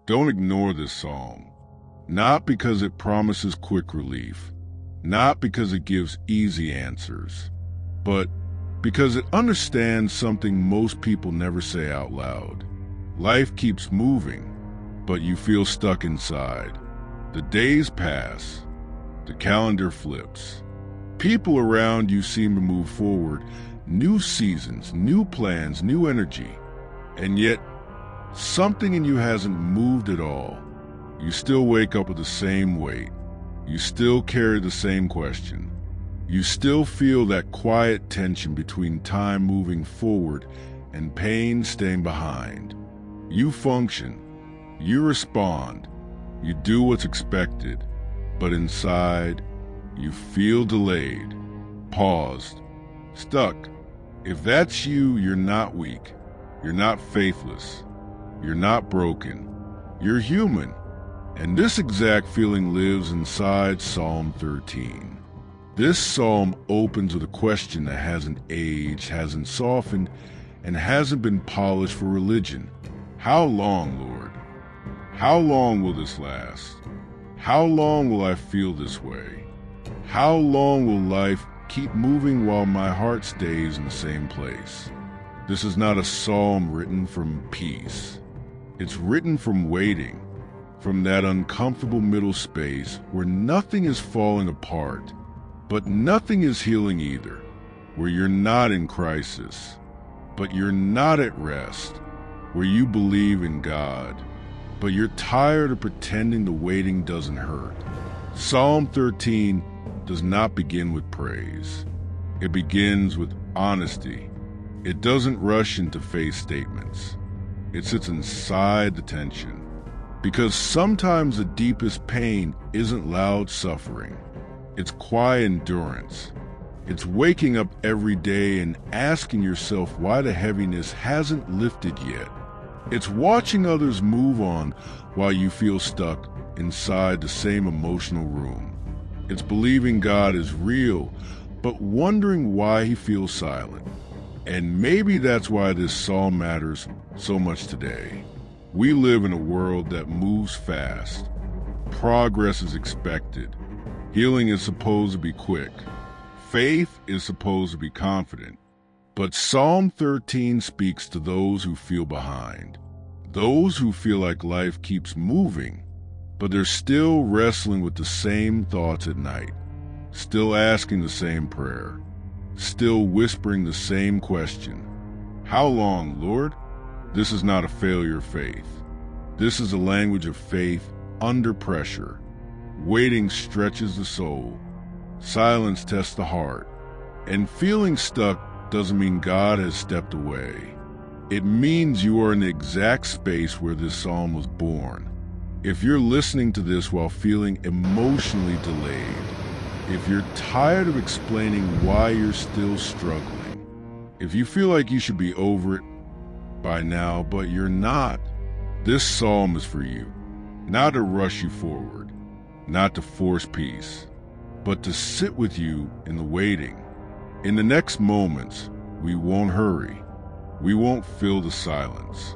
Don't ignore this psalm, not because it promises quick relief, not because it gives easy answers, but because it understands something most people never say out loud. Life keeps moving, but you feel stuck inside. The days pass, the calendar flips. People around you seem to move forward, new seasons, new plans, new energy, and yet something in you hasn't moved at all. You still wake up with the same weight. You still carry the same question. You still feel that quiet tension between time moving forward and pain staying behind. You function, you respond, you do what's expected, but inside, you feel delayed, paused, stuck. If that's you, you're not weak, you're not faithless, you're not broken, you're human. And this exact feeling lives inside Psalm 13. This psalm opens with a question that hasn't aged, hasn't softened, and hasn't been polished for religion. How long, Lord? How long will this last? How long will I feel this way? How long will life keep moving while my heart stays in the same place? This is not a psalm written from peace. It's written from waiting, from that uncomfortable middle space where nothing is falling apart, but nothing is healing either, where you're not in crisis, but you're not at rest, where you believe in God, but you're tired of pretending the waiting doesn't hurt. Psalm 13 does not begin with praise. It begins with honesty. It doesn't rush into faith statements. It sits inside the tension. Because sometimes the deepest pain isn't loud suffering. It's quiet endurance. It's waking up every day and asking yourself why the heaviness hasn't lifted yet. It's watching others move on while you feel stuck inside the same emotional room. It's believing God is real, but wondering why he feels silent. And maybe that's why this psalm matters so much today. We live in a world that moves fast. Progress is expected. Healing is supposed to be quick. Faith is supposed to be confident. But Psalm 13 speaks to those who feel behind. Those who feel like life keeps moving, but they're still wrestling with the same thoughts at night, still asking the same prayer, still whispering the same question. How long, Lord? This is not a failure of faith. This is a language of faith under pressure. Waiting stretches the soul. Silence tests the heart. And feeling stuck doesn't mean God has stepped away. It means you are in the exact space where this psalm was born. If you're listening to this while feeling emotionally delayed, if you're tired of explaining why you're still struggling, if you feel like you should be over it by now, but you're not, this psalm is for you. Not to rush you forward, not to force peace, but to sit with you in the waiting. In the next moments, we won't hurry. We won't fill the silence.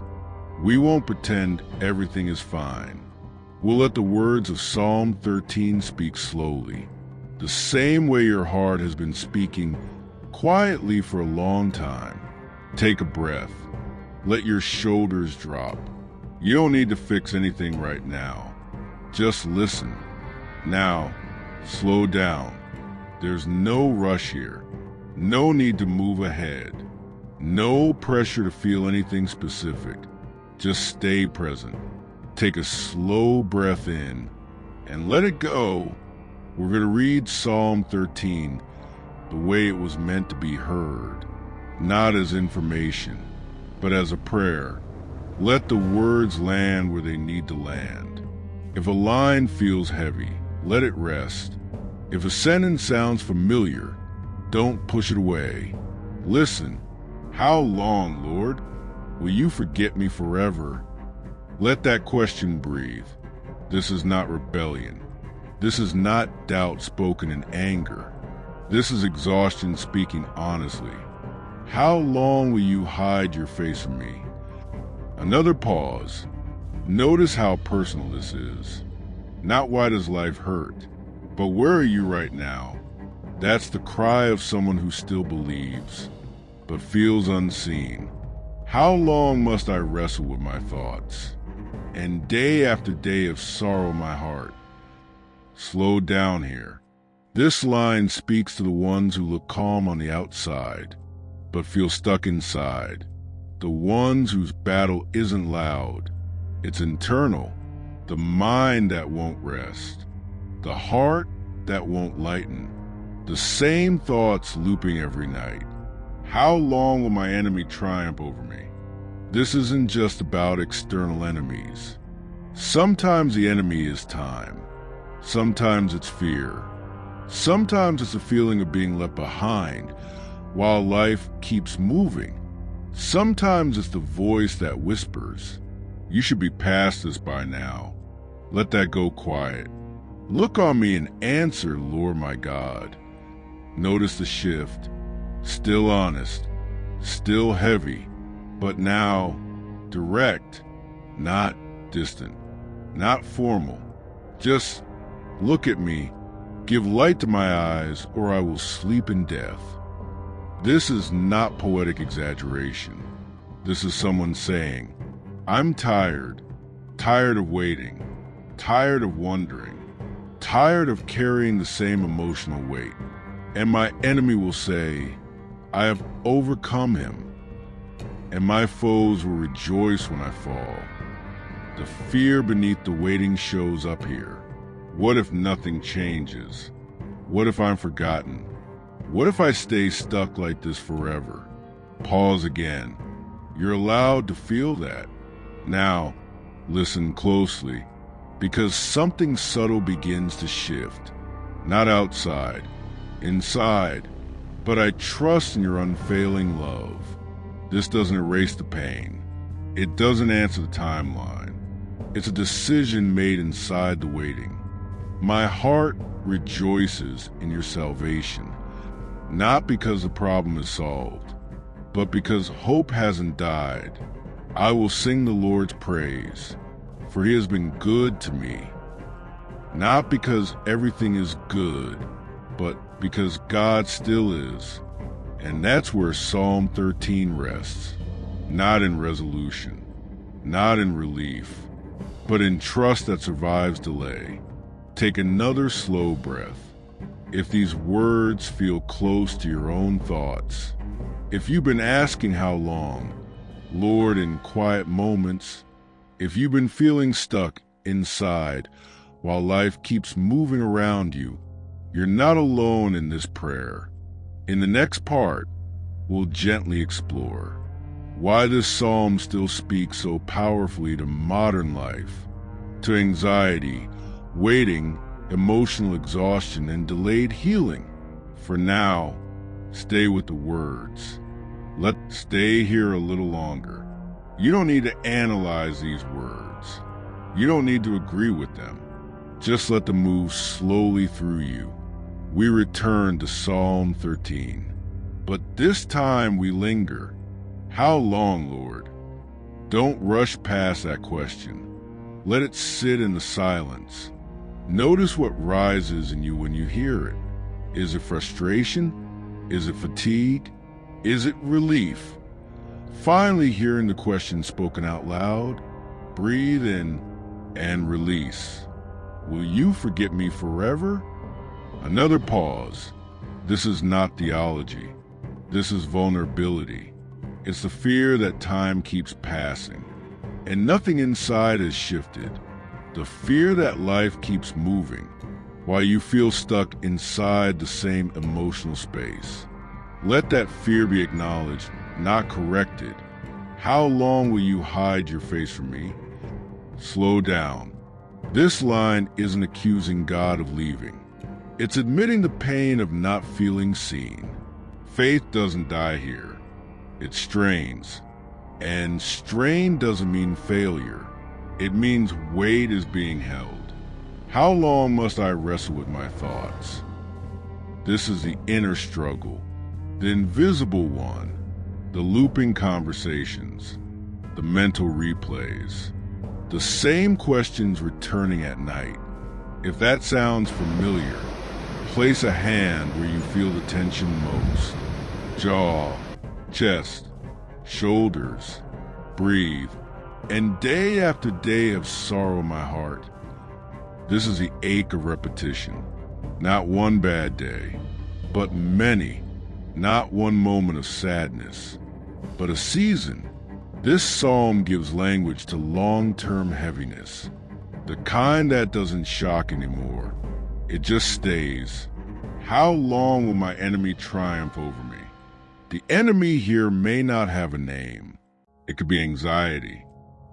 We won't pretend everything is fine. We'll let the words of Psalm 13 speak slowly, the same way your heart has been speaking quietly for a long time. Take a breath. Let your shoulders drop. You don't need to fix anything right now. Just listen. Now, slow down. There's no rush here. No need to move ahead. No pressure to feel anything specific. Just stay present. Take a slow breath in and let it go. We're going to read Psalm 13 the way it was meant to be heard, not as information, but as a prayer. Let the words land where they need to land. If a line feels heavy, let it rest. If a sentence sounds familiar, don't push it away. Listen. How long, Lord? Will you forget me forever? Let that question breathe. This is not rebellion. This is not doubt spoken in anger. This is exhaustion speaking honestly. How long will you hide your face from me? Another pause. Notice how personal this is. Not why does life hurt, but where are you right now? That's the cry of someone who still believes, but feels unseen. How long must I wrestle with my thoughts? And day after day of sorrow in my heart. Slow down here. This line speaks to the ones who look calm on the outside, but feel stuck inside. The ones whose battle isn't loud. It's internal. The mind that won't rest. The heart that won't lighten. The same thoughts looping every night. How long will my enemy triumph over me? This isn't just about external enemies. Sometimes the enemy is time. Sometimes it's fear. Sometimes it's a feeling of being left behind while life keeps moving. Sometimes it's the voice that whispers, "You should be past this by now. Let that go quiet. Look on me and answer, Lord my God." Notice the shift. Still honest, still heavy, but now direct, not distant, not formal. Just look at me, give light to my eyes, or I will sleep in death. This is not poetic exaggeration. This is someone saying, I'm tired, tired of waiting, tired of wondering, tired of carrying the same emotional weight. And my enemy will say, I have overcome him, and my foes will rejoice when I fall. The fear beneath the waiting shows up here. What if nothing changes? What if I'm forgotten? What if I stay stuck like this forever? Pause again. You're allowed to feel that. Now, listen closely, because something subtle begins to shift. Not outside, inside. But I trust in your unfailing love. This doesn't erase the pain. It doesn't answer the timeline. It's a decision made inside the waiting. My heart rejoices in your salvation, not because the problem is solved, but because hope hasn't died. I will sing the Lord's praise, for he has been good to me. Not because everything is good, but because God still is. And that's where Psalm 13 rests. Not in resolution, not in relief, but in trust that survives delay. Take another slow breath. If these words feel close to your own thoughts, if you've been asking how long, Lord, in quiet moments, if you've been feeling stuck inside while life keeps moving around you, you're not alone in this prayer. In the next part, we'll gently explore why this psalm still speaks so powerfully to modern life, to anxiety, waiting, emotional exhaustion, and delayed healing. For now, stay with the words. Let's stay here a little longer. You don't need to analyze these words. You don't need to agree with them. Just let them move slowly through you. We return to Psalm 13. But this time we linger. How long, Lord? Don't rush past that question. Let it sit in the silence. Notice what rises in you when you hear it. Is it frustration? Is it fatigue? Is it relief? Finally hearing the question spoken out loud, breathe in and release. Will you forget me forever? Another pause. This is not theology. This is vulnerability. It's the fear that time keeps passing, and nothing inside has shifted. The fear that life keeps moving, while you feel stuck inside the same emotional space. Let that fear be acknowledged, not corrected. How long will you hide your face from me? Slow down. This line isn't accusing God of leaving. It's admitting the pain of not feeling seen. Faith doesn't die here. It strains. And strain doesn't mean failure. It means weight is being held. How long must I wrestle with my thoughts? This is the inner struggle, the invisible one, the looping conversations, the mental replays. The same questions returning at night. If that sounds familiar, place a hand where you feel the tension most. Jaw, chest, shoulders. Breathe. And day after day of sorrow in my heart. This is the ache of repetition. Not one bad day, but many. Not one moment of sadness, but a season. This psalm gives language to long-term heaviness. The kind that doesn't shock anymore. It just stays. How long will my enemy triumph over me? The enemy here may not have a name. It could be anxiety.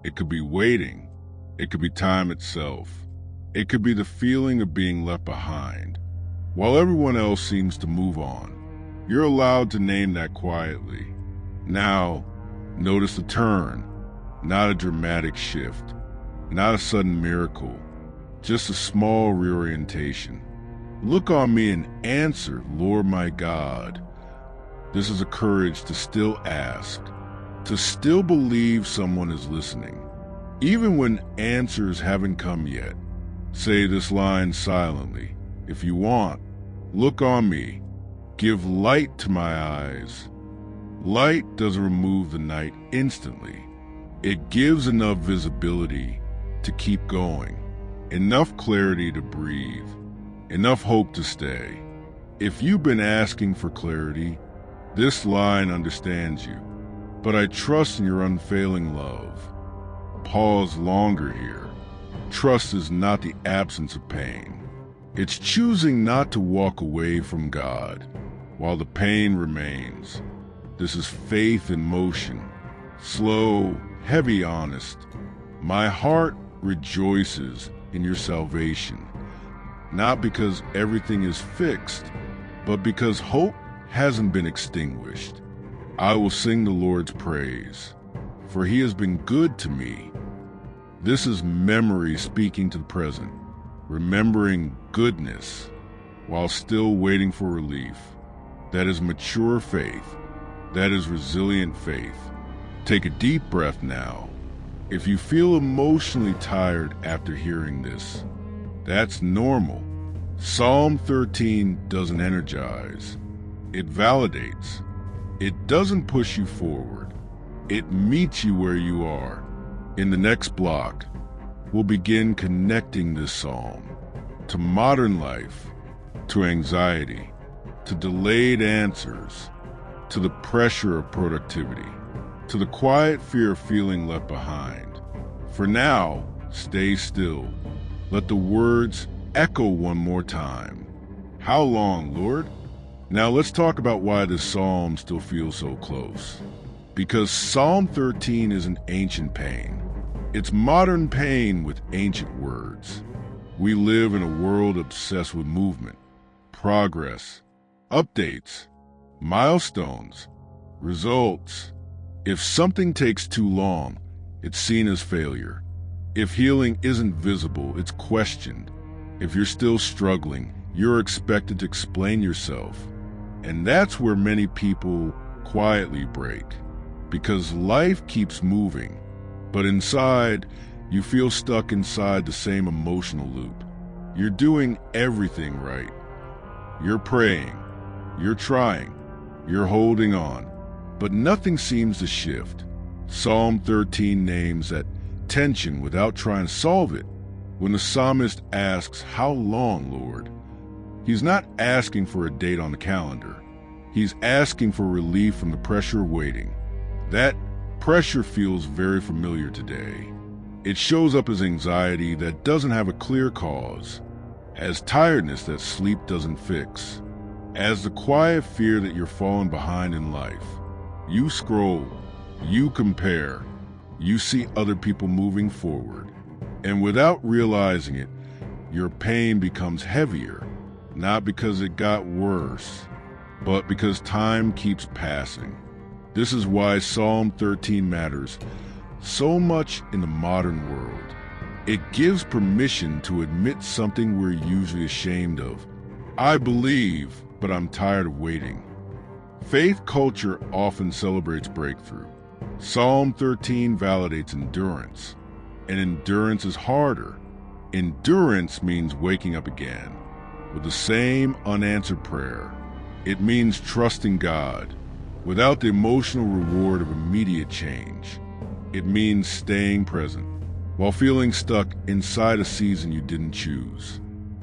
It could be waiting. It could be time itself. It could be the feeling of being left behind. While everyone else seems to move on, you're allowed to name that quietly. Now, notice the turn. Not a dramatic shift. Not a sudden miracle. Just a small reorientation. Look on me and answer, Lord my God. This is a courage to still ask, to still believe someone is listening. Even when answers haven't come yet, say this line silently. If you want, look on me. Give light to my eyes. Light doesn't remove the night instantly. It gives enough visibility to keep going, enough clarity to breathe, enough hope to stay. If you've been asking for clarity, this line understands you. But I trust in your unfailing love. Pause longer here. Trust is not the absence of pain. It's choosing not to walk away from God while the pain remains. This is faith in motion. Slow, heavy, honest. My heart rejoices in your salvation. Not because everything is fixed, but because hope hasn't been extinguished. I will sing the Lord's praise, for he has been good to me. This is memory speaking to the present, remembering goodness while still waiting for relief. That is mature faith. That is resilient faith. Take a deep breath now. If you feel emotionally tired after hearing this, that's normal. Psalm 13 doesn't energize. It validates. It doesn't push you forward. It meets you where you are. In the next block, we'll begin connecting this psalm to modern life, to anxiety, to delayed answers, to the pressure of productivity, to the quiet fear of feeling left behind. For now, stay still. Let the words echo one more time. How long, Lord? Now let's talk about why this psalm still feels so close. Because Psalm 13 is an ancient pain. It's modern pain with ancient words. We live in a world obsessed with movement, progress, updates, milestones, results. If something takes too long, it's seen as failure. If healing isn't visible, it's questioned. If you're still struggling, you're expected to explain yourself. And that's where many people quietly break. Because life keeps moving, but inside, you feel stuck inside the same emotional loop. You're doing everything right. You're praying. You're trying. You're holding on. But nothing seems to shift. Psalm 13 names that tension without trying to solve it. When the psalmist asks, "How long, Lord?" he's not asking for a date on the calendar. He's asking for relief from the pressure of waiting. That pressure feels very familiar today. It shows up as anxiety that doesn't have a clear cause, as tiredness that sleep doesn't fix, as the quiet fear that you're falling behind in life. You scroll, you compare, you see other people moving forward, and without realizing it, your pain becomes heavier, not because it got worse, but because time keeps passing. This is why Psalm 13 matters so much in the modern world. It gives permission to admit something we're usually ashamed of. I believe, but I'm tired of waiting. Faith culture often celebrates breakthrough. Psalm 13 validates endurance. and endurance is harder. Endurance means waking up again with the same unanswered prayer. It means trusting God without the emotional reward of immediate change. It means staying present while feeling stuck inside a season you didn't choose.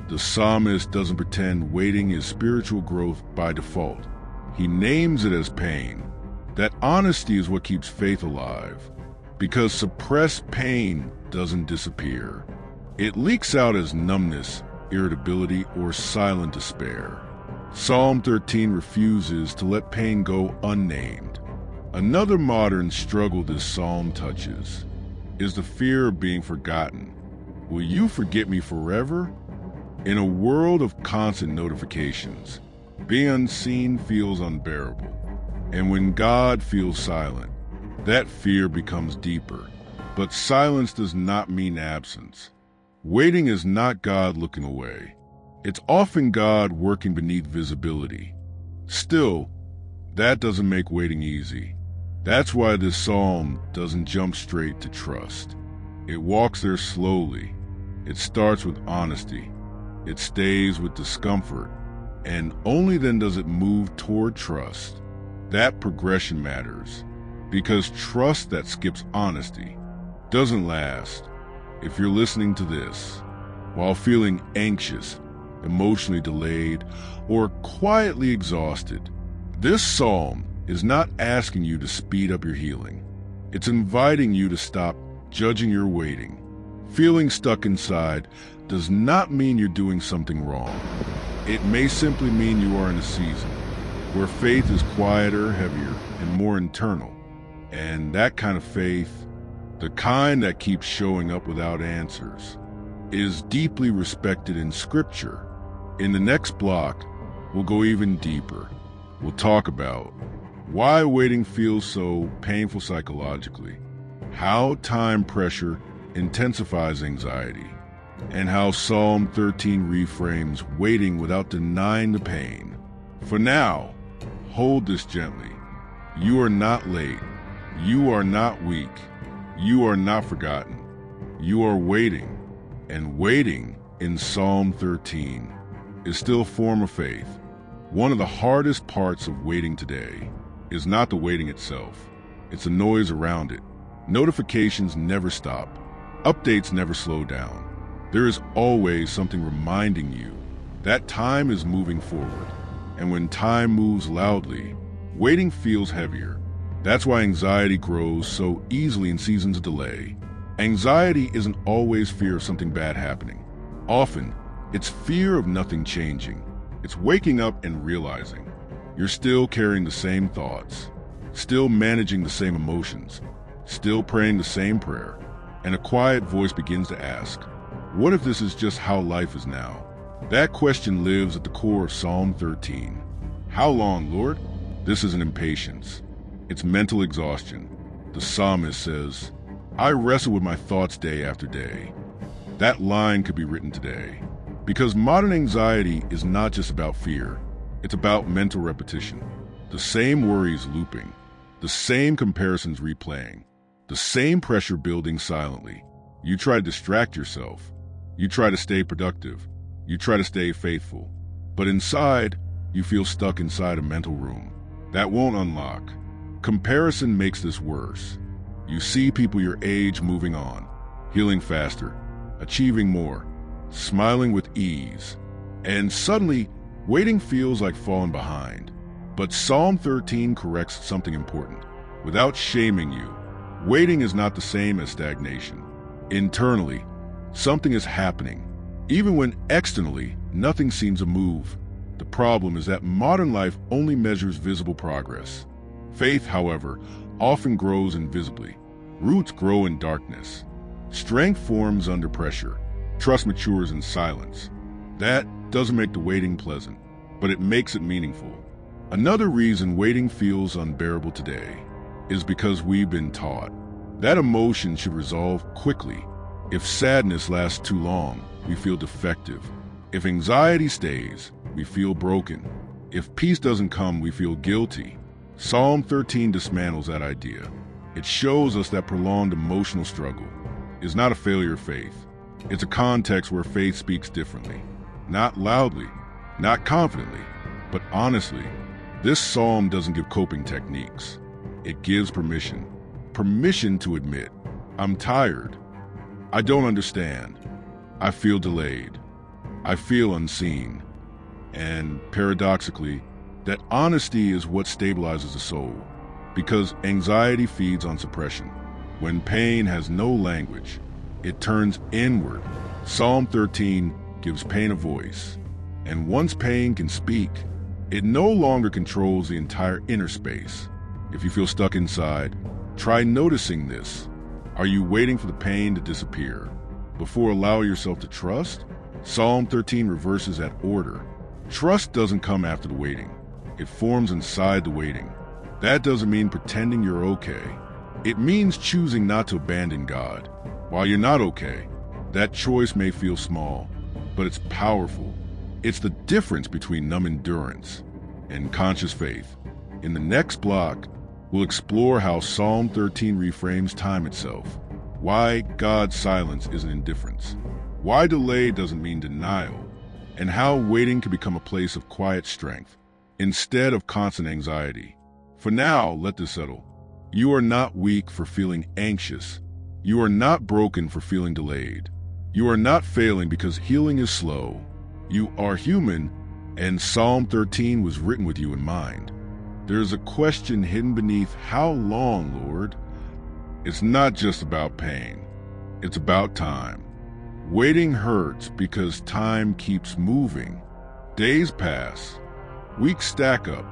The psalmist doesn't pretend waiting is spiritual growth by default. He names it as pain. That honesty is what keeps faith alive, because suppressed pain doesn't disappear. It leaks out as numbness, irritability, or silent despair. Psalm 13 refuses to let pain go unnamed. Another modern struggle this psalm touches is the fear of being forgotten. Will you forget me forever? In a world of constant notifications, being unseen feels unbearable. And when God feels silent, that fear becomes deeper. But silence does not mean absence. Waiting is not God looking away. It's often God working beneath visibility. Still, that doesn't make waiting easy. That's why this psalm doesn't jump straight to trust. It walks there slowly. It starts with honesty. It stays with discomfort. And only then does it move toward trust. That progression matters, because trust that skips honesty doesn't last. If you're listening to this while feeling anxious, emotionally delayed, or quietly exhausted, this psalm is not asking you to speed up your healing. It's inviting you to stop judging your waiting. Feeling stuck inside does not mean you're doing something wrong. It may simply mean you are in a season where faith is quieter, heavier, and more internal. And that kind of faith, the kind that keeps showing up without answers, is deeply respected in Scripture. In the next block, we'll go even deeper. We'll talk about why waiting feels so painful psychologically, how time pressure intensifies anxiety, and how Psalm 13 reframes waiting without denying the pain. For now, hold this gently. You are not late. You are not weak. You are not forgotten. You are waiting. And waiting in Psalm 13 is still a form of faith. One of the hardest parts of waiting today is not the waiting itself. It's the noise around it. Notifications never stop. Updates never slow down. There is always something reminding you that time is moving forward. And when time moves loudly, waiting feels heavier. That's why anxiety grows so easily in seasons of delay. Anxiety isn't always fear of something bad happening. Often, it's fear of nothing changing. It's waking up and realizing you're still carrying the same thoughts, still managing the same emotions, still praying the same prayer. And a quiet voice begins to ask, what if this is just how life is now? That question lives at the core of Psalm 13. How long, Lord? This isn't impatience. It's mental exhaustion. The psalmist says, I wrestle with my thoughts day after day. That line could be written today. Because modern anxiety is not just about fear. It's about mental repetition. The same worries looping. The same comparisons replaying. The same pressure building silently. You try to distract yourself. You try to stay productive. You try to stay faithful. But inside, you feel stuck inside a mental room that won't unlock. Comparison makes this worse. You see people your age moving on, healing faster, achieving more, smiling with ease. And suddenly, waiting feels like falling behind. But Psalm 13 corrects something important. Without shaming you, waiting is not the same as stagnation. Internally, something is happening. Even when externally, nothing seems to move. The problem is that modern life only measures visible progress. Faith, however, often grows invisibly. Roots grow in darkness. Strength forms under pressure. Trust matures in silence. That doesn't make the waiting pleasant, but it makes it meaningful. Another reason waiting feels unbearable today is because we've been taught that emotion should resolve quickly. If sadness lasts too long, we feel defective. If anxiety stays, we feel broken. If peace doesn't come, we feel guilty. Psalm 13 dismantles that idea. It shows us that prolonged emotional struggle is not a failure of faith. It's a context where faith speaks differently. Not loudly, not confidently, but honestly. This psalm doesn't give coping techniques. It gives permission. Permission to admit, I'm tired. I don't understand. I feel delayed. I feel unseen. And paradoxically, that honesty is what stabilizes the soul, because anxiety feeds on suppression. When pain has no language, it turns inward. Psalm 13 gives pain a voice, and once pain can speak, it no longer controls the entire inner space. If you feel stuck inside, try noticing this. Are you waiting for the pain to disappear before allowing yourself to trust? Psalm 13 reverses that order. Trust doesn't come after the waiting. It forms inside the waiting. That doesn't mean pretending you're okay. It means choosing not to abandon God. While you're not okay, that choice may feel small, but it's powerful. It's the difference between numb endurance and conscious faith. In the next block, we'll explore how Psalm 13 reframes time itself, why God's silence isn't indifference, why delay doesn't mean denial, and how waiting can become a place of quiet strength instead of constant anxiety. For now, let this settle. You are not weak for feeling anxious. You are not broken for feeling delayed. You are not failing because healing is slow. You are human, and Psalm 13 was written with you in mind. There's a question hidden beneath how long, Lord? It's not just about pain. It's about time. Waiting hurts because time keeps moving. Days pass. Weeks stack up.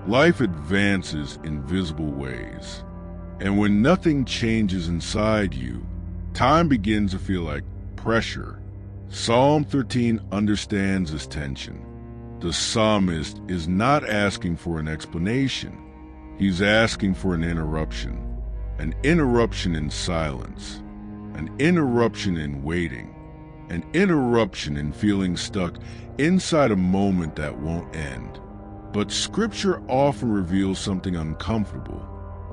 Life advances in visible ways. And when nothing changes inside you, time begins to feel like pressure. Psalm 13 understands this tension. The psalmist is not asking for an explanation. He's asking for an interruption in silence, an interruption in waiting, an interruption in feeling stuck inside a moment that won't end. But Scripture often reveals something uncomfortable.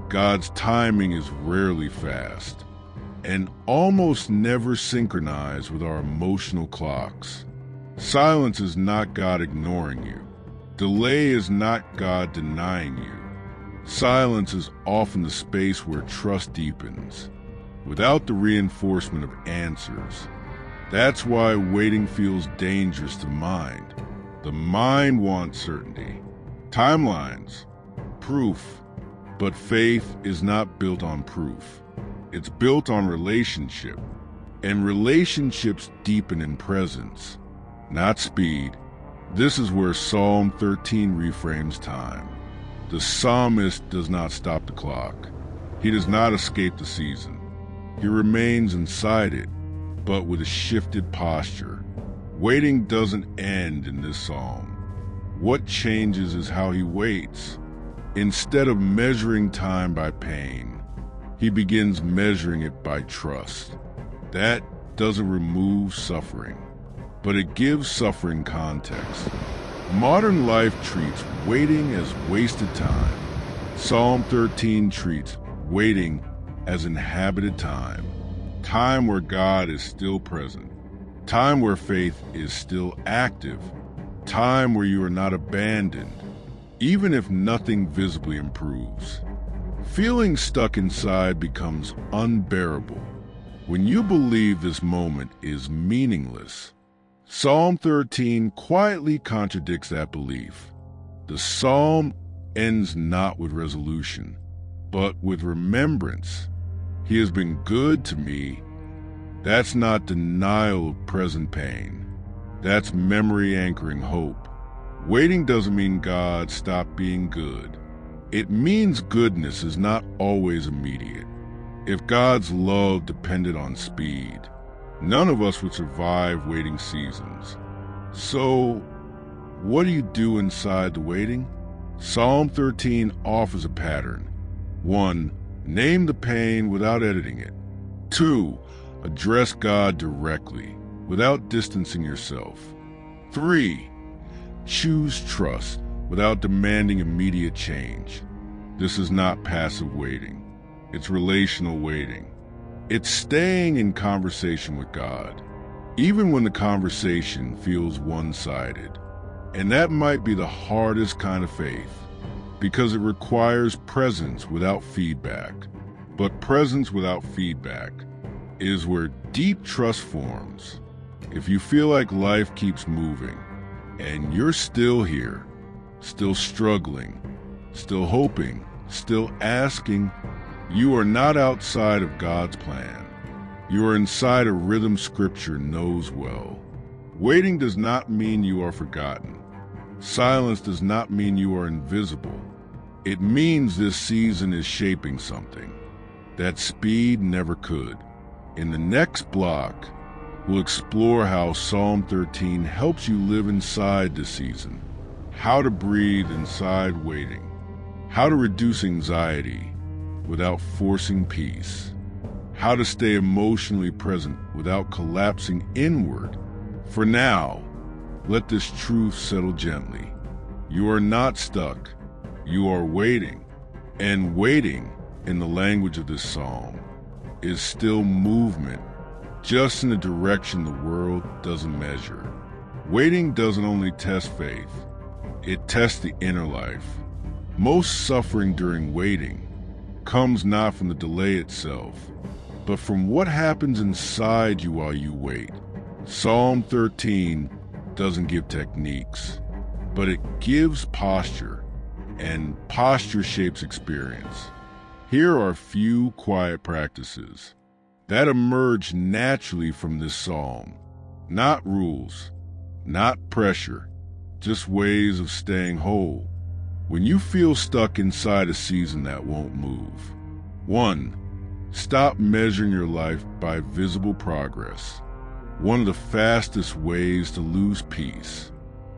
God's timing is rarely fast and almost never synchronized with our emotional clocks. Silence is not God ignoring you. Delay is not God denying you. Silence is often the space where trust deepens, without the reinforcement of answers. That's why waiting feels dangerous to the mind. The mind wants certainty, timelines, proof. But faith is not built on proof. It's built on relationship. And relationships deepen in presence, not speed. This is where Psalm 13 reframes time. The psalmist does not stop the clock. He does not escape the season. He remains inside it, but with a shifted posture. Waiting doesn't end in this psalm. What changes is how he waits. Instead of measuring time by pain, he begins measuring it by trust. That doesn't remove suffering, but it gives suffering context. Modern life treats waiting as wasted time. Psalm 13 treats waiting as inhabited time, time where God is still present, time where faith is still active, time where you are not abandoned, even if nothing visibly improves. Feeling stuck inside becomes unbearable when you believe this moment is meaningless. Psalm 13 quietly contradicts that belief. The psalm ends not with resolution, but with remembrance. He has been good to me. That's not denial of present pain. That's memory anchoring hope. Waiting doesn't mean God stopped being good. It means goodness is not always immediate. If God's love depended on speed, none of us would survive waiting seasons. So, what do you do inside the waiting? Psalm 13 offers a pattern. 1. Name the pain without editing it. 2. Address God directly, without distancing yourself. 3. Choose trust without demanding immediate change. This is not passive waiting. It's relational waiting. It's staying in conversation with God, even when the conversation feels one-sided. And that might be the hardest kind of faith, because it requires presence without feedback. But presence without feedback is where deep trust forms. If you feel like life keeps moving, and you're still here, still struggling, still hoping, still asking, you are not outside of God's plan. You are inside a rhythm Scripture knows well. Waiting does not mean you are forgotten. Silence does not mean you are invisible. It means this season is shaping something that speed never could. In the next block, we'll explore how Psalm 13 helps you live inside the season, how to breathe inside waiting, how to reduce anxiety without forcing peace, how to stay emotionally present without collapsing inward. For now, let this truth settle gently. You are not stuck. You are waiting. And waiting, in the language of this psalm, is still movement, just in a direction the world doesn't measure. Waiting doesn't only test faith, it tests the inner life. Most suffering during waiting comes not from the delay itself, but from what happens inside you while you wait. Psalm 13 doesn't give techniques, but it gives posture, and posture shapes experience. Here are a few quiet practices that emerge naturally from this psalm. Not rules, not pressure, just ways of staying whole when you feel stuck inside a season that won't move. 1. Stop measuring your life by visible progress. One of the fastest ways to lose peace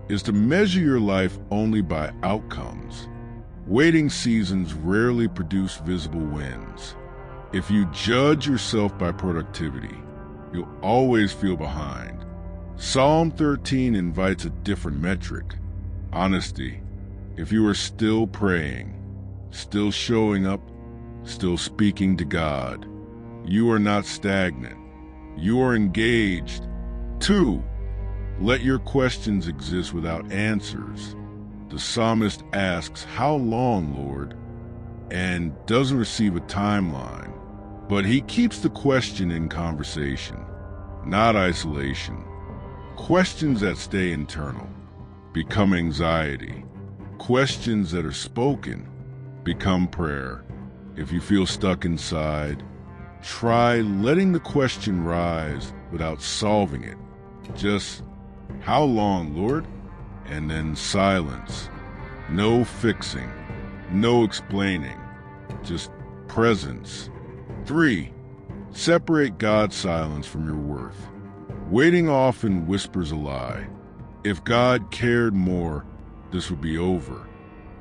is to measure your life only by outcomes. Waiting seasons rarely produce visible wins. If you judge yourself by productivity, you'll always feel behind. Psalm 13 invites a different metric: honesty. If you are still praying, still showing up, still speaking to God, you are not stagnant. You are engaged. 2. Let your questions exist without answers. The psalmist asks, "How long, Lord?" and doesn't receive a timeline. But he keeps the question in conversation, not isolation. Questions that stay internal become anxiety. Questions that are spoken become prayer. If you feel stuck inside, try letting the question rise without solving it. Just, "How long, Lord?" And then silence. No fixing, no explaining, just presence. 3. Separate God's silence from your worth. Waiting often whispers a lie. If God cared more, this would be over.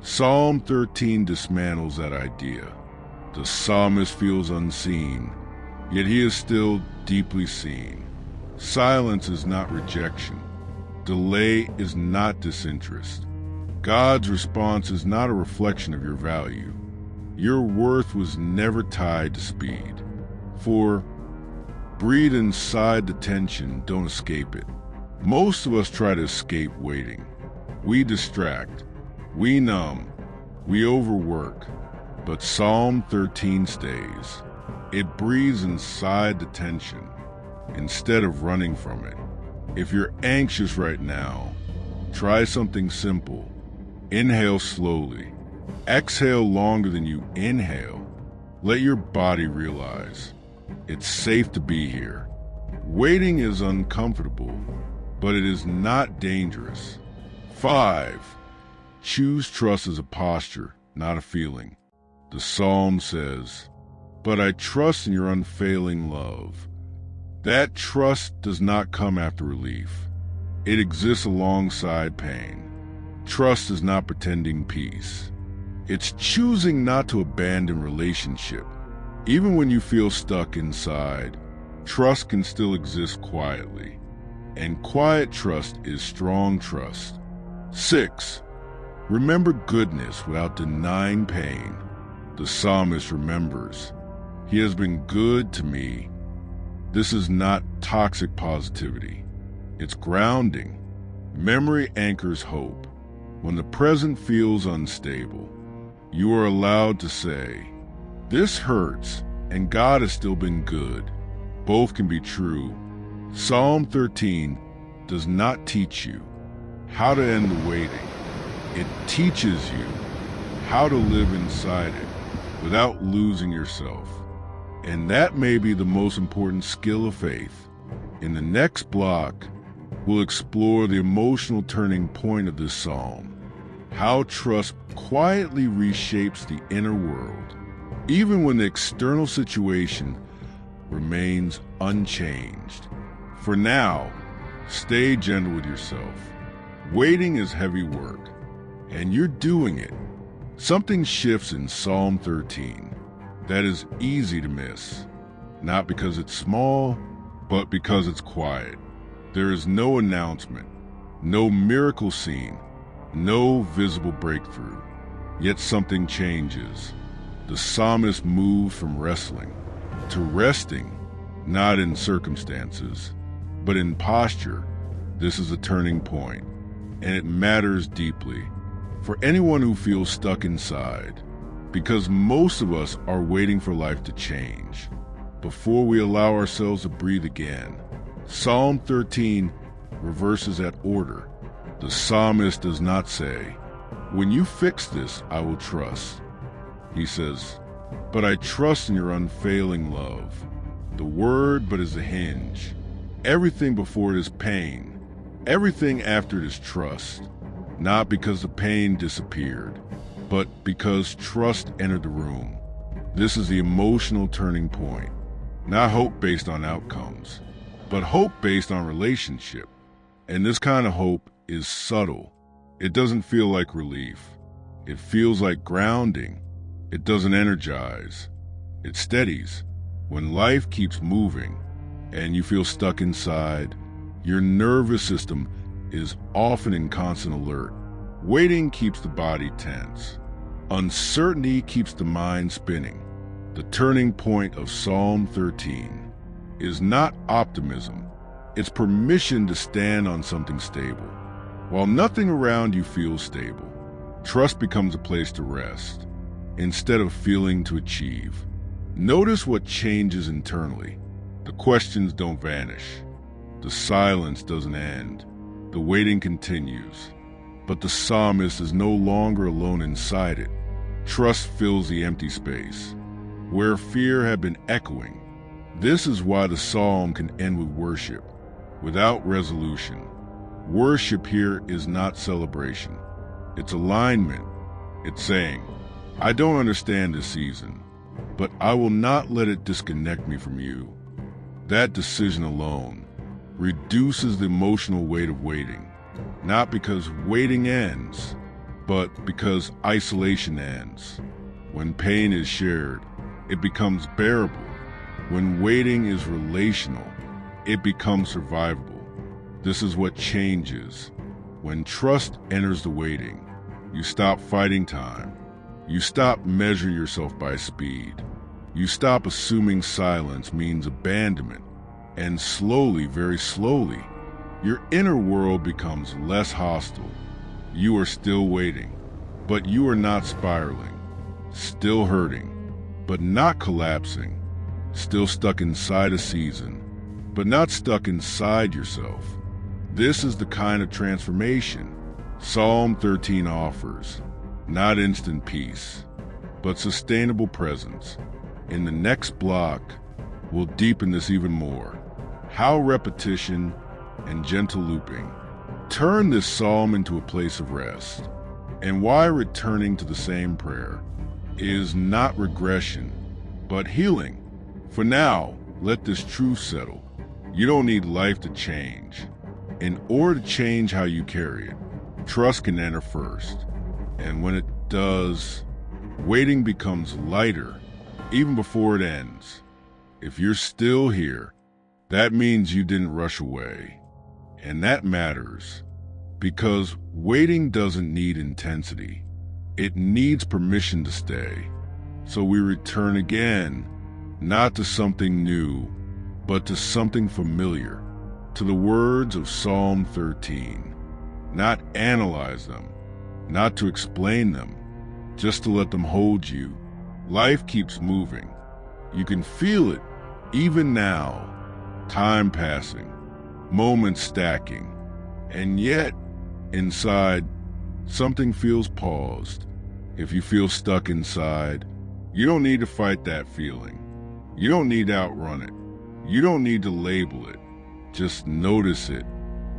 Psalm 13 dismantles that idea. The psalmist feels unseen, yet he is still deeply seen. Silence is not rejection. Delay is not disinterest. God's response is not a reflection of your value. Your worth was never tied to speed. 4. Breathe inside the tension, don't escape it. Most of us try to escape waiting. We distract, we numb, we overwork, but Psalm 13 stays. It breathes inside the tension instead of running from it. If you're anxious right now, try something simple. Inhale slowly. Exhale longer than you inhale. Let your body realize it's safe to be here. Waiting is uncomfortable, but it is not dangerous. 5. Choose trust as a posture, not a feeling. The psalm says, "But I trust in your unfailing love." That trust does not come after relief. It exists alongside pain. Trust is not pretending peace. It's choosing not to abandon relationship. Even when you feel stuck inside, trust can still exist quietly. And quiet trust is strong trust. 6. Remember goodness without denying pain. The psalmist remembers, He has been good to me. This is not toxic positivity. It's grounding. Memory anchors hope. When the present feels unstable, you are allowed to say, "This hurts, and God has still been good." Both can be true. Psalm 13 does not teach you how to end the waiting. It teaches you how to live inside it without losing yourself. And that may be the most important skill of faith. In the next block, we'll explore the emotional turning point of this psalm, how trust quietly reshapes the inner world, even when the external situation remains unchanged. For now, stay gentle with yourself. Waiting is heavy work, and you're doing it. Something shifts in Psalm 13 that is easy to miss, not because it's small, but because it's quiet. There is no announcement, no miracle scene, no visible breakthrough. Yet something changes. The psalmist moves from wrestling to resting, not in circumstances, but in posture. This is a turning point, and it matters deeply for anyone who feels stuck inside, because most of us are waiting for life to change before we allow ourselves to breathe again. Psalm 13 reverses that order. The psalmist does not say, "When you fix this, I will trust." He says, "But I trust in your unfailing love." The word "but" is the hinge. Everything before it is pain. Everything after it is trust. Not because the pain disappeared, but because trust entered the room. This is the emotional turning point. Not hope based on outcomes, but hope based on relationship. And this kind of hope is subtle. It doesn't feel like relief. It feels like grounding. It doesn't energize. It steadies. When life keeps moving and you feel stuck inside, your nervous system is often in constant alert. Waiting keeps the body tense. Uncertainty keeps the mind spinning. The turning point of Psalm 13 is not optimism. It's permission to stand on something stable. While nothing around you feels stable, trust becomes a place to rest instead of feeling to achieve. Notice what changes internally. The questions don't vanish. The silence doesn't end. The waiting continues. But the psalmist is no longer alone inside it. Trust fills the empty space where fear had been echoing. This is why the psalm can end with worship, without resolution. Worship here is not celebration. It's alignment. It's saying, "I don't understand this season, but I will not let it disconnect me from you." That decision alone reduces the emotional weight of waiting, not because waiting ends, but because isolation ends. When pain is shared, it becomes bearable. When waiting is relational, it becomes survivable. This is what changes. When trust enters the waiting, you stop fighting time. You stop measuring yourself by speed. You stop assuming silence means abandonment. And slowly, very slowly, your inner world becomes less hostile. You are still waiting, but you are not spiraling. Still hurting, but not collapsing. Still stuck inside a season, but not stuck inside yourself. This is the kind of transformation Psalm 13 offers. Not instant peace, but sustainable presence. In the next block, we'll deepen this even more. How repetition and gentle looping turn this psalm into a place of rest, and why returning to the same prayer is not regression, but healing. For now, let this truth settle. You don't need life to change. In order to change how you carry it, trust can enter first. And when it does, waiting becomes lighter, even before it ends. If you're still here, that means you didn't rush away. And that matters, because waiting doesn't need intensity. It needs permission to stay. So we return again, not to something new, but to something familiar, to the words of Psalm 13. Not analyze them, not to explain them, just to let them hold you. Life keeps moving. You can feel it, even now. Time passing, moments stacking, and yet, inside, something feels paused. If you feel stuck inside, you don't need to fight that feeling. You don't need to outrun it. You don't need to label it. Just notice it.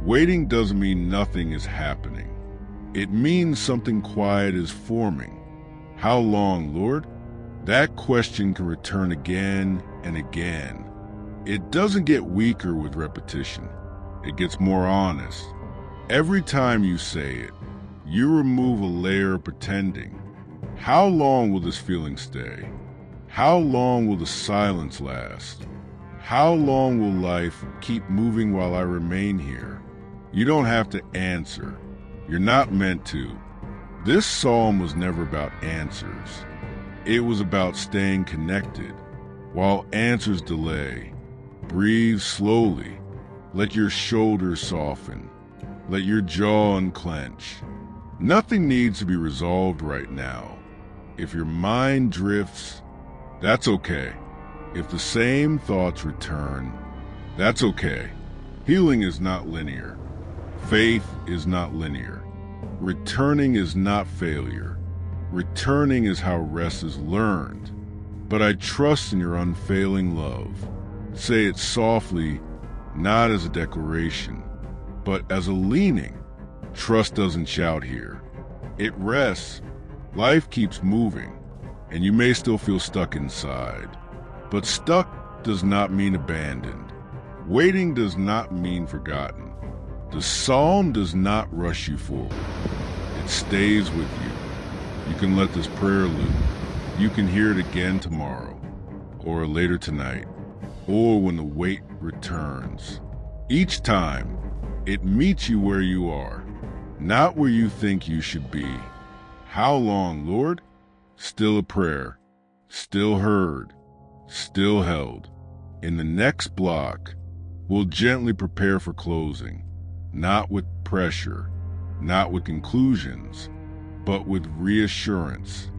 Waiting doesn't mean nothing is happening. It means something quiet is forming. How long, Lord? That question can return again and again. It doesn't get weaker with repetition. It gets more honest. Every time you say it, you remove a layer of pretending. How long will this feeling stay? How long will the silence last? How long will life keep moving while I remain here? You don't have to answer. You're not meant to. This psalm was never about answers. It was about staying connected. While answers delay, breathe slowly. Let your shoulders soften. Let your jaw unclench. Nothing needs to be resolved right now. If your mind drifts, that's okay. If the same thoughts return, that's okay. Healing is not linear. Faith is not linear. Returning is not failure. Returning is how rest is learned. But I trust in your unfailing love. Say it softly, not as a declaration, but as a leaning. Trust doesn't shout here. It rests. Life keeps moving, and you may still feel stuck inside. But stuck does not mean abandoned. Waiting does not mean forgotten. The psalm does not rush you forward. It stays with you. You can let this prayer loop. You can hear it again tomorrow, or later tonight, or when the weight returns. Each time, it meets you where you are, not where you think you should be. How long, Lord? Still a prayer, still heard, still held. In the next block, we'll gently prepare for closing, not with pressure, not with conclusions, but with reassurance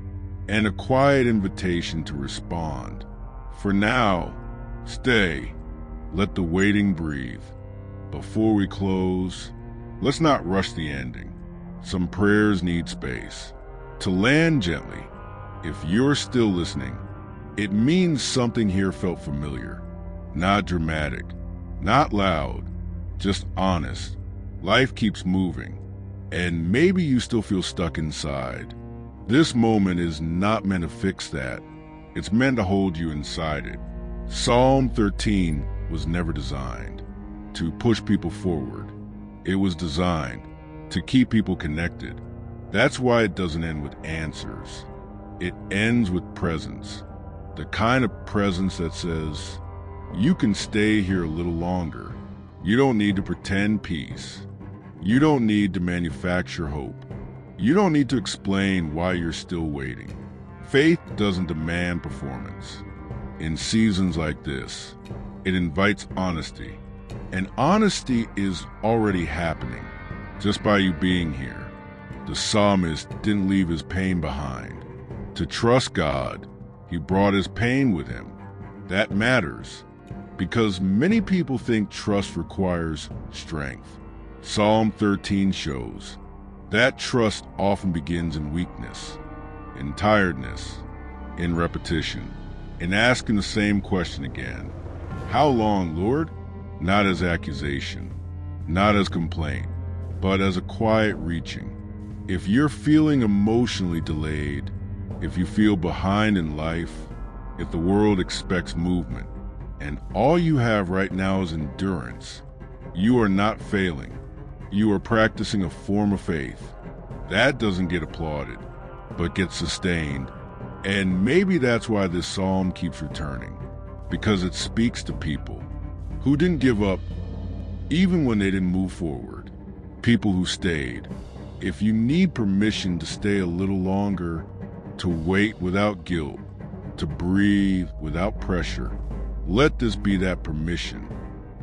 and a quiet invitation to respond. For now, stay. Let the waiting breathe. Before we close, let's not rush the ending. Some prayers need space. To land gently, if you're still listening, it means something here felt familiar. Not dramatic, not loud, just honest. Life keeps moving, and maybe you still feel stuck inside. This moment is not meant to fix that. It's meant to hold you inside it. Psalm 13 was never designed to push people forward. It was designed to keep people connected. That's why it doesn't end with answers. It ends with presence. The kind of presence that says, you can stay here a little longer. You don't need to pretend peace. You don't need to manufacture hope. You don't need to explain why you're still waiting. Faith doesn't demand performance. In seasons like this, it invites honesty. And honesty is already happening just by you being here. The psalmist didn't leave his pain behind. To trust God, he brought his pain with him. That matters because many people think trust requires strength. Psalm 13 shows that trust often begins in weakness, in tiredness, in repetition, in asking the same question again. How long, Lord? Not as accusation, not as complaint, but as a quiet reaching. If you're feeling emotionally delayed, if you feel behind in life, if the world expects movement, and all you have right now is endurance, you are not failing. You are practicing a form of faith. That doesn't get applauded, but gets sustained. And maybe that's why this psalm keeps returning, because it speaks to people who didn't give up even when they didn't move forward, people who stayed. If you need permission to stay a little longer, to wait without guilt, to breathe without pressure. Let this be that permission.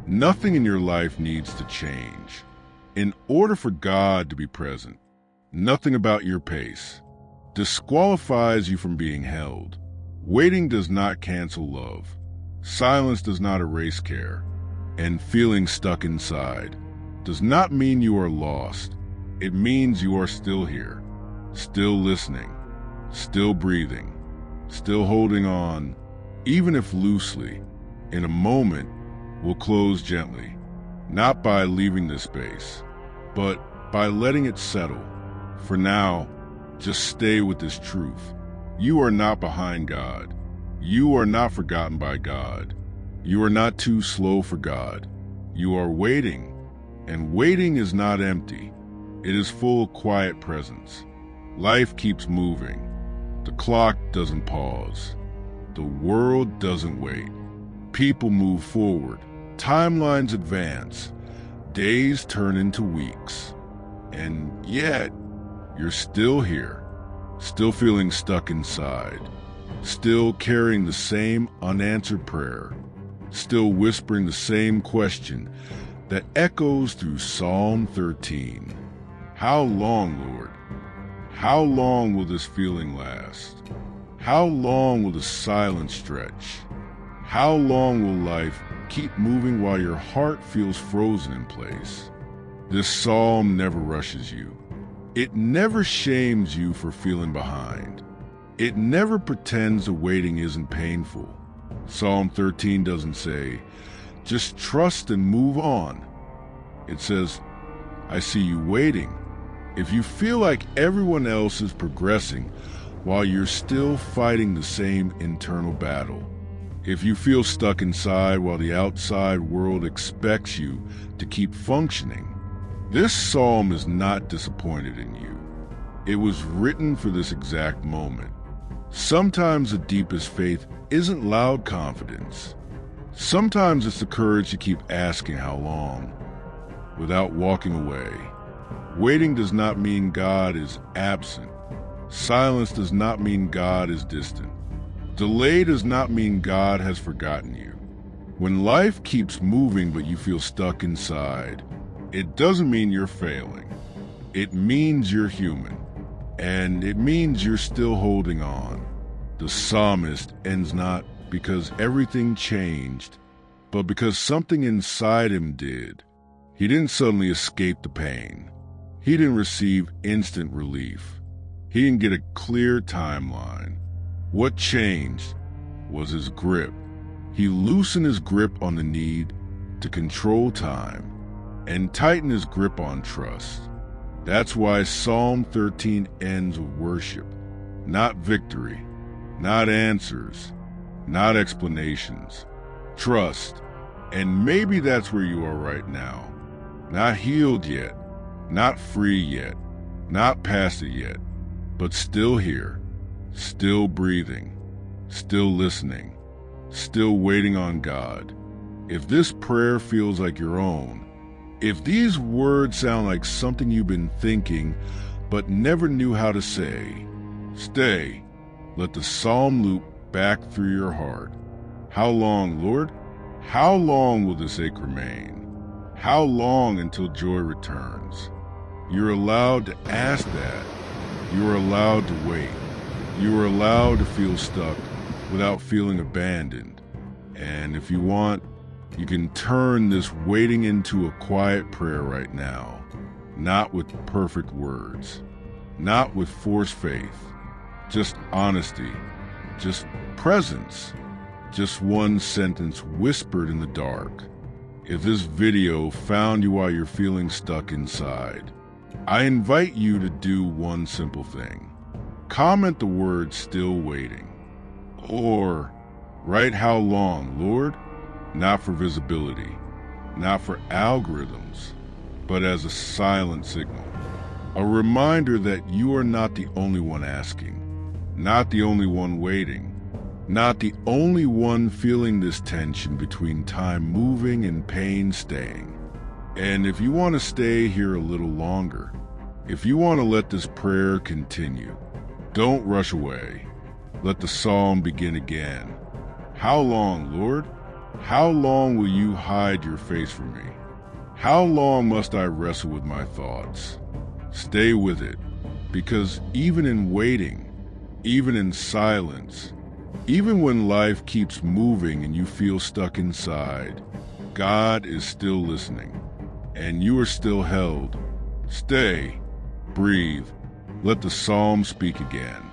Nothing in your life needs to change. In order for God to be present, nothing about your pace disqualifies you from being held. Waiting does not cancel love. Silence does not erase care. And feeling stuck inside does not mean you are lost. It means you are still here, still listening, still breathing, still holding on, even if loosely. In a moment, we'll close gently, not by leaving this space, but by letting it settle. For now, just stay with this truth. You are not behind God. You are not forgotten by God. You are not too slow for God. You are waiting, and waiting is not empty. It is full of quiet presence. Life keeps moving. The clock doesn't pause. The world doesn't wait. People move forward. Timelines advance. Days turn into weeks. And yet, you're still here, still feeling stuck inside, still carrying the same unanswered prayer, still whispering the same question that echoes through Psalm 13. How long, Lord? How long will this feeling last? How long will the silence stretch? How long will life keep moving while your heart feels frozen in place? This psalm never rushes you. It never shames you for feeling behind. It never pretends the waiting isn't painful. Psalm 13 doesn't say, just trust and move on. It says, I see you waiting. If you feel like everyone else is progressing while you're still fighting the same internal battle, if you feel stuck inside while the outside world expects you to keep functioning, this psalm is not disappointed in you. It was written for this exact moment. Sometimes the deepest faith isn't loud confidence. Sometimes it's the courage to keep asking how long, without walking away. Waiting does not mean God is absent. Silence does not mean God is distant. Delay does not mean God has forgotten you. When life keeps moving but you feel stuck inside, it doesn't mean you're failing. It means you're human. And it means you're still holding on. The psalmist ends not because everything changed, but because something inside him did. He didn't suddenly escape the pain. He didn't receive instant relief. He didn't get a clear timeline. What changed was his grip. He loosened his grip on the need to control time and tighten his grip on trust. That's why Psalm 13 ends with worship, not victory, not answers, not explanations, trust. And maybe that's where you are right now. Not healed yet, not free yet, not past it yet, but still here, still breathing, still listening, still waiting on God. If this prayer feels like your own, if these words sound like something you've been thinking but never knew how to say, stay. Let the psalm loop back through your heart. How long, Lord? How long will this ache remain? How long until joy returns? You're allowed to ask that. You are allowed to wait. You are allowed to feel stuck without feeling abandoned. And if you want, you can turn this waiting into a quiet prayer right now, not with perfect words, not with forced faith, just honesty, just presence, just one sentence whispered in the dark. If this video found you while you're feeling stuck inside, I invite you to do one simple thing. Comment the word "still waiting," or write "how long, Lord?" Not for visibility, not for algorithms, but as a silent signal. A reminder that you are not the only one asking, not the only one waiting, not the only one feeling this tension between time moving and pain staying. And if you want to stay here a little longer, if you want to let this prayer continue, don't rush away. Let the psalm begin again. How long, Lord? How long will you hide your face from me? How long must I wrestle with my thoughts? Stay with it, because even in waiting, even in silence, even when life keeps moving and you feel stuck inside, God is still listening, and you are still held. Stay, breathe, let the psalm speak again.